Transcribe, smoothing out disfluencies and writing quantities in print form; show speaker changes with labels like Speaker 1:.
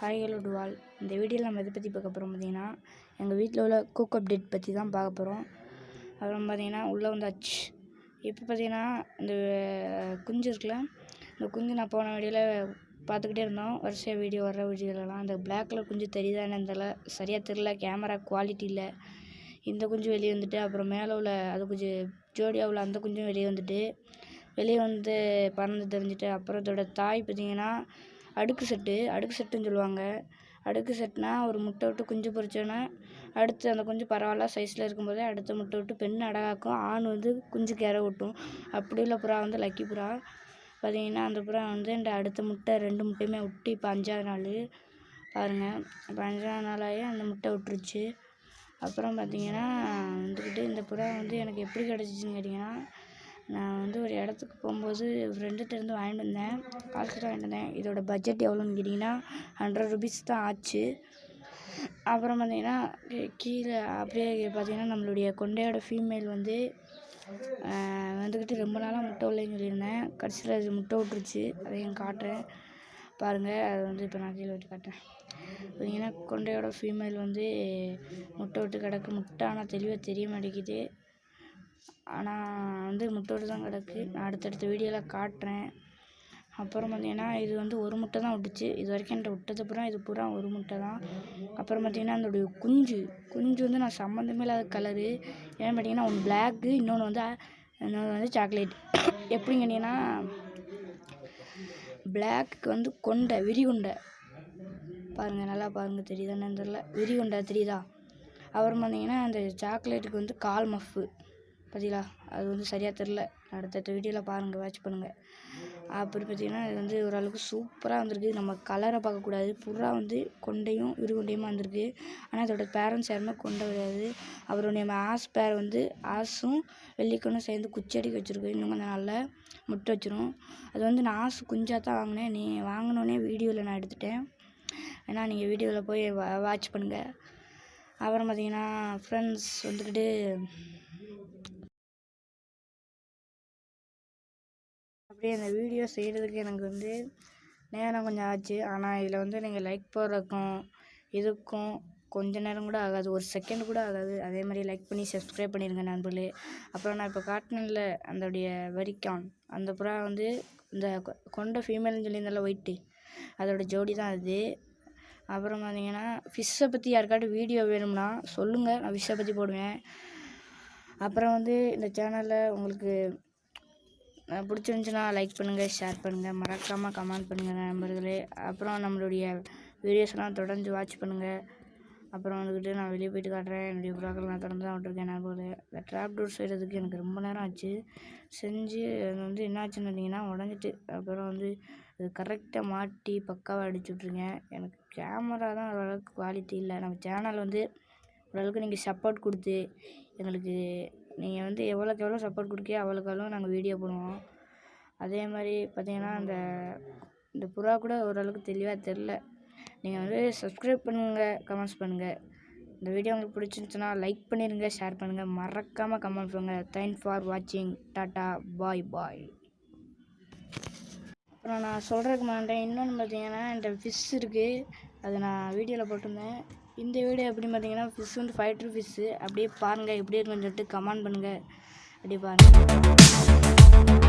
Speaker 1: Hi hello to all. இந்த வீடியோவில் நம்ம எதை பற்றி பார்க்க போகிறோம் பார்த்தீங்கன்னா, எங்கள் வீட்டில் உள்ள குக் அப்டேட் பற்றி தான் பார்க்க போகிறோம். அப்புறம் பார்த்தீங்கன்னா உள்ளே வந்தாச்சு. இப்போ பார்த்தீங்கன்னா இந்த குஞ்சு இருக்குல்ல, இந்த குஞ்சு நான் போன வீடியோவில் பார்த்துக்கிட்டே இருந்தோம். வரிசையாக வர்ற வீடியோலலாம் அந்த பிளாக் கலர் குஞ்சு தெரியுதா என்னன்னு தெரியல, சரியாக தெரில, கேமரா குவாலிட்டி இல்லை. இந்த குஞ்சு வெளியே வந்துட்டு, அப்புறம் மேலே உள்ள அது கொஞ்சம் ஜோடியாக உள்ள அந்த குஞ்சும் வெளியே வந்து பறந்து தெரிஞ்சுட்டு, அப்புறம் இதோட தாய் பார்த்திங்கன்னா அடுக்கு செட்டுன்னு சொல்லுவாங்க. அடுக்கு செட்னா ஒரு முட்டை விட்டு குஞ்சு பொரிச்சோன்னா அடுத்து அந்த குஞ்சு பரவாயில்ல சைஸில் இருக்கும்போதே அடுத்த முட்டை விட்டு பெண் அடகாக்கும், ஆண் வந்து குஞ்சுக்கு இற விட்டும். அப்படி உள்ள புறா வந்து லக்கி புறா. பார்த்திங்கன்னா அந்த புறா வந்து இந்த அடுத்த முட்டை 2 முட்டையுமே விட்டு இப்போ 5ஆவது நாள் பாருங்கள். இப்போ 5ஆவது நாளாகி அந்த முட்டை விட்டுருச்சு. அப்புறம் பார்த்திங்கன்னா வந்துக்கிட்டு இந்த புறா வந்து எனக்கு எப்படி கிடச்சிச்சின்னு கேட்டிங்கன்னா, நான் வந்து ஒரு இடத்துக்கு போகும்போது ஃப்ரெண்டுகிட்டேருந்து வாங்கிட்டு வந்தேன். காசு தான் வாங்கிட்டு வந்தேன். இதோட பட்ஜெட் எவ்வளோன்னு கேட்டிங்கன்னா 100 ருபீஸ் தான் ஆச்சு. அப்புறம் பார்த்திங்கன்னா கீழே அப்படியே பார்த்திங்கன்னா நம்மளுடைய கொண்டையோட ஃபீமேல் வந்துக்கிட்டு ரொம்ப நாளாக முட்டை இல்லைன்னு சொல்லியிருந்தேன். கடைசியில் அது முட்டை விட்டுருச்சு. அதையும் காட்டுறேன் பாருங்கள். அது வந்து இப்போ நான் கீழே விட்டு காட்டுறேன். பார்த்திங்கன்னா கொண்டையோட ஃபீமேல் முட்டை விட்டு கிடக்கு. முட்டை ஆனால் தெளிவாக தெரிய மாட்டேங்குது. ஆனால் முட்டை விட்டு தான் கிடக்கு. நான் அடுத்தடுத்த வீடியோவில் காட்டுறேன். அப்புறம் பார்த்திங்கன்னா இது ஒரு முட்டை தான் விட்டுச்சு. இது வரைக்கும் என்கிட்ட விட்டது அப்புறம் இது பூரா ஒரு முட்டை தான். அப்புறம் பார்த்திங்கன்னா அதோடைய குஞ்சு நான் சம்மந்தமே இல்லாத கலரு. ஏன்னு பார்த்திங்கன்னா ஒன்று பிளாக்கு, இன்னொன்று சாக்லேட். எப்படின்னு கேட்டிங்கன்னா பிளாக்கு கொண்டை, விரிகொண்டை பாருங்கள், நல்லா பாருங்கள், தெரியுதான்னு தெரியல, விரிகொண்டை தெரியுதா. அப்புறம் பார்த்திங்கன்னா அந்த சாக்லேட்டுக்கு கால் மஃப்பு பார்த்தீங்களா, அது சரியாக தெரில. அடுத்த வீடியோவில் பாருங்கள், வாட்ச் பண்ணுங்கள். அப்புறம் பார்த்திங்கன்னா இது ஓரளவுக்கு சூப்பராக வந்திருக்கு. நம்ம கலரை பார்க்கக்கூடாது. புறா கொண்டையும் விரிகொண்டையுமா வந்திருக்கு. ஆனால் அதோட பேரண்ட்ஸ் யாருமே கொண்டை கிடையாது. அப்புறம் நம்ம பேர் ஆசும் வெள்ளிக்கொண்டும் சேர்ந்து குச்சடிக்கு வச்சுருக்கு. இன்னும் கொஞ்சம் நாளில் முட்டை வச்சிரும். அது நான் ஆசு குஞ்சாக தான் வாங்கினேன். நீ வாங்கினோடனே வீடியோவில் நான் எடுத்துட்டேன். ஏன்னா நீங்கள் வீடியோவில் போய் வாட்ச் பண்ணுங்கள். அப்புறம் பார்த்திங்கன்னா ஃப்ரெண்ட்ஸ் வந்துக்கிட்டு அப்படியே அந்த வீடியோ செய்கிறதுக்கு எனக்கு நேரம் கொஞ்சம் ஆச்சு. ஆனால் இதில் நீங்கள் லைக் போடுறதுக்கும் இதுக்கும் கொஞ்ச நேரம் கூட ஆகாது, 1 செகண்ட் கூட ஆகாது. அதே மாதிரி லைக் பண்ணி சப்ஸ்கிரைப் பண்ணிடுங்க நண்பர்களே. அப்புறம் நான் இப்போ காட்டினில் அதோடைய வரிக்கான் அந்த புறா இந்த கொண்ட ஃபீமேல்னு சொல்லியிருந்தால ஒயிட்டு, அதோட ஜோடி தான் அது. அப்புறம் பார்த்திங்கன்னா ஃபிஷ்ஷை பற்றி யாருக்காட்டும் வீடியோ வேணும்னா சொல்லுங்கள், நான் ஃபிஷ்ஷை பற்றி போடுவேன். அப்புறம் இந்த சேனலில் உங்களுக்கு பிடிச்சிருந்துச்சுன்னா லைக் பண்ணுங்கள், ஷேர் பண்ணுங்கள், மறக்காமல் கமெண்ட் பண்ணுங்கள் நண்பர்களே. அப்புறம் நம்மளுடைய வீடியோஸ்லாம் தொடர்ந்து வாட்ச் பண்ணுங்கள். அப்புறம் நான் வெளியே போயிட்டு காட்டுறேன். என்னுடைய புறாக்கள் நான் தொடர்ந்து தான் விட்டுருக்கேன் நண்பர்களே. இந்த ட்ராப் டோர் செய்கிறதுக்கு எனக்கு ரொம்ப நேரம் ஆச்சு. செஞ்சு அது என்ன ஆச்சுன்னு பார்த்தீங்கன்னா உடஞ்சிட்டு. அப்புறம் அது கரெக்டாக மாட்டி பக்காவாக அடிச்சு விட்ருக்கேன். எனக்கு கேமரா தான் ஓரளவுக்கு குவாலிட்டி இல்லை. நம்ம சேனல் ஓரளவுக்கு நீங்கள் சப்போர்ட் கொடுத்து எங்களுக்கு நீங்கள் எவ்வளோக்கு எவ்வளோ சப்போர்ட் கொடுக்கோ அவ்வளோக்கு எவ்வளோ நாங்கள் வீடியோ போடுவோம். அதே மாதிரி பார்த்திங்கன்னா இந்த புறா கூட ஓரளவுக்கு தெளிவாக தெரில. நீங்கள் சப்ஸ்கிரைப் பண்ணுங்கள், கமெண்ட்ஸ் பண்ணுங்கள். இந்த வீடியோ உங்களுக்கு பிடிச்சிருந்துச்சுன்னா லைக் பண்ணிடுங்க, ஷேர் பண்ணுங்கள், மறக்காமல் கமெண்ட் பண்ணுங்கள். தேங்க்ஸ் ஃபார் வாட்சிங். டாட்டா, பாய். அப்புறம் நான் சொல்கிறதுக்கு மாட்டேன். இன்னொன்று பார்த்திங்கன்னா என்கிட்ட ஃபிஷ் இருக்குது. அது நான் வீடியோவில் போட்டிருந்தேன். இந்த வீடியோ எப்படி பார்த்தீங்கன்னா ஃபிஷ் ஃபைட்டர் ஃபிஷ்ஷு. அப்படியே பாருங்கள் எப்படி இருக்குன்னு சொல்லிட்டு கமெண்ட் பண்ணுங்கள். அப்படியே பாருங்கள்.